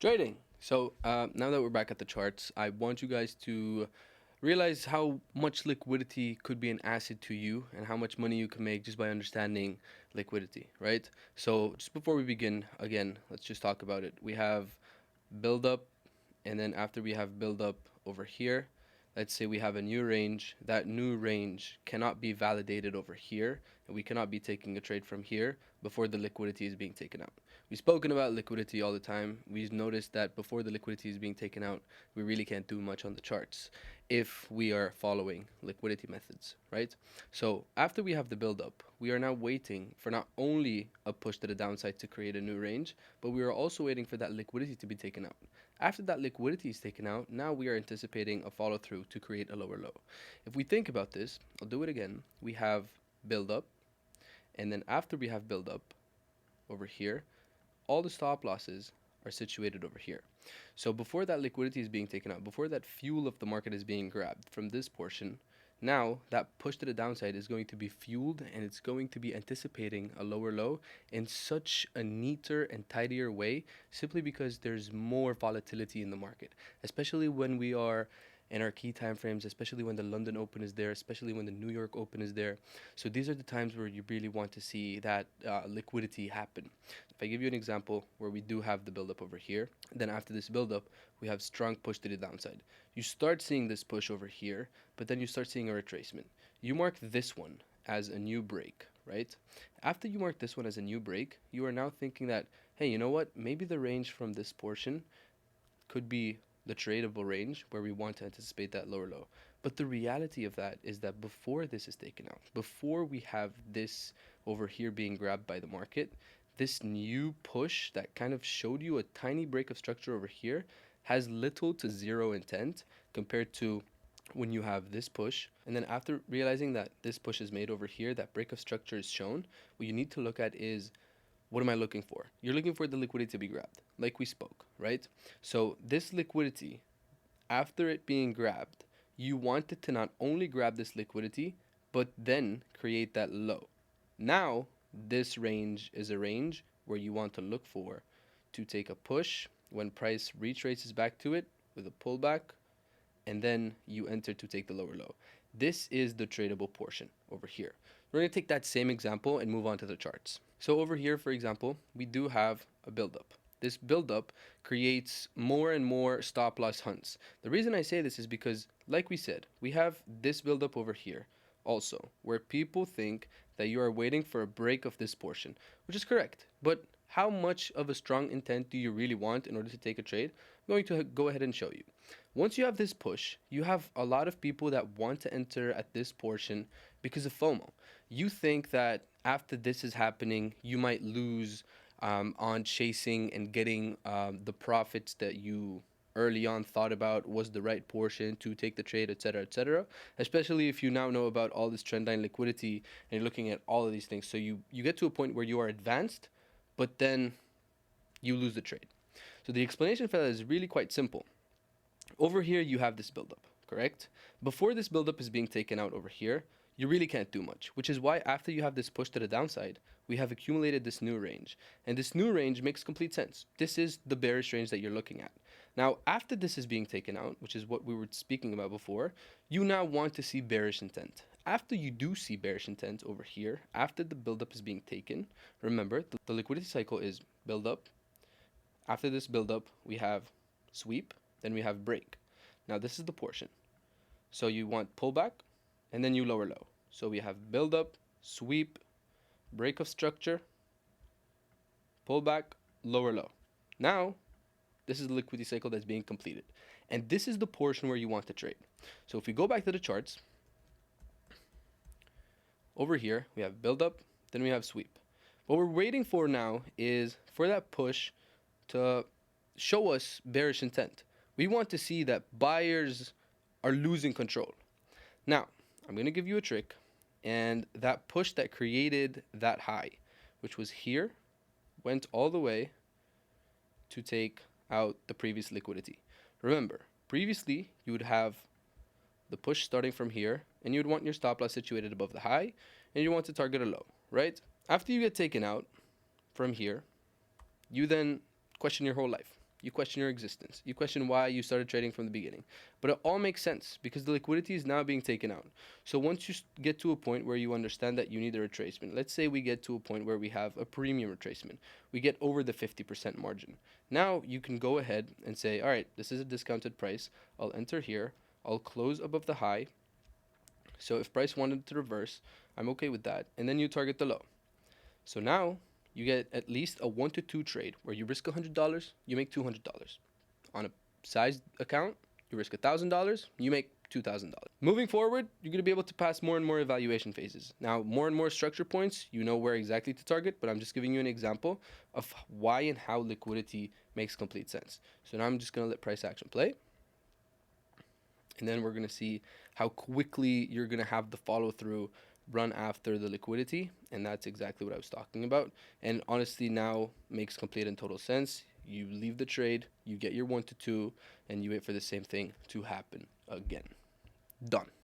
Trading. So now that we're back at the charts, I want you guys to realize how much liquidity could be an asset to you and how much money you can make just by understanding liquidity, right? So just before we begin, again, let's just talk about it. We have build up, and then after we have build up over here, let's say we have a new range. That new range cannot be validated over here, and we cannot be taking a trade from here before the liquidity is being taken out. We've spoken about liquidity all the time. We've noticed that before the liquidity is being taken out, we really can't do much on the charts if we are following liquidity methods, right? So after we have the buildup, we are now waiting for not only a push to the downside to create a new range, but we are also waiting for that liquidity to be taken out. After that liquidity is taken out, now we are anticipating a follow through to create a lower low. If we think about this, I'll do it again. We have buildup, and then after we have buildup over here, all the stop losses are situated over here. So before that liquidity is being taken out, before that fuel of the market is being grabbed from this portion, now that push to the downside is going to be fueled and it's going to be anticipating a lower low in such a neater and tidier way, simply because there's more volatility in the market, especially when we are in our key time frames, especially when the London Open is there, especially when the New York Open is there. So these are the times where you really want to see that liquidity happen. If I give you an example where we do have the buildup over here, then after this buildup, we have strong push to the downside. You start seeing this push over here, but then you start seeing a retracement. You mark this one as a new break, right? After you mark this one as a new break, you are now thinking that, hey, you know what? Maybe the range from this portion could be the tradable range where we want to anticipate that lower low. But the reality of that is that before this is taken out, before we have this over here being grabbed by the market, this new push that kind of showed you a tiny break of structure over here has little to zero intent compared to when you have this push. And then after realizing that this push is made over here, that break of structure is shown, what you need to look at is, what am I looking for? You're looking for the liquidity to be grabbed, like we spoke, right? So this liquidity, after it being grabbed, you want it to not only grab this liquidity, but then create that low. Now, this range is a range where you want to look for to take a push when price retraces back to it with a pullback, and then you enter to take the lower low. This is the tradable portion over here. We're going to take that same example and move on to the charts. So over here, for example, we do have a buildup. This buildup creates more and more stop loss hunts. The reason I say this is because, like we said, we have this buildup over here also, where people think that you are waiting for a break of this portion, which is correct. But how much of a strong intent do you really want in order to take a trade? I'm going to go ahead and show you. Once you have this push, you have a lot of people that want to enter at this portion because of FOMO. You think that after this is happening, you might lose on chasing and getting the profits that you early on thought about was the right portion to take the trade, etc., etc. Especially if you now know about all this trendline liquidity and you're looking at all of these things. So you get to a point where you are advanced, but then you lose the trade. So the explanation for that is really quite simple. Over here, you have this buildup, correct? Before this buildup is being taken out over here, you really can't do much, which is why after you have this push to the downside, we have accumulated this new range. And this new range makes complete sense. This is the bearish range that you're looking at. Now, after this is being taken out, which is what we were speaking about before, you now want to see bearish intent. After you do see bearish intent over here, after the buildup is being taken, remember, the liquidity cycle is buildup. After this buildup, we have sweep, then we have break. Now this is the portion. So you want pullback, and then you lower low. So we have buildup, sweep, break of structure, pullback, lower low. Now, this is the liquidity cycle that's being completed. And this is the portion where you want to trade. So if we go back to the charts, over here we have buildup, then we have sweep. What we're waiting for now is for that push to show us bearish intent. We want to see that buyers are losing control. Now, I'm going to give you a trick, and that push that created that high, which was here, went all the way to take out the previous liquidity. Remember, previously you would have the push starting from here, and you would want your stop loss situated above the high, and you want to target a low, right? After you get taken out from here, you then question your whole life. You question your existence. You question why you started trading from the beginning. But it all makes sense because the liquidity is now being taken out. So once you get to a point where you understand that you need a retracement, let's say we get to a point where we have a premium retracement, we get over the 50% margin. Now you can go ahead and say, all right, this is a discounted price. I'll enter here. I'll close above the high. So if price wanted to reverse, I'm okay with that. And then you target the low. So now you get at least a 1 to 2 trade where you risk $100, you make $200. On a sized account, you risk $1,000, you make $2,000. Moving forward, you're going to be able to pass more and more evaluation phases. Now, more and more structure points, you know where exactly to target, but I'm just giving you an example of why and how liquidity makes complete sense. So now I'm just going to let price action play. And then we're going to see how quickly you're going to have the follow through run after the liquidity. And that's exactly what I was talking about. And honestly, now makes complete and total sense. You leave the trade, you get your 1 to 2, and you wait for the same thing to happen again. Done.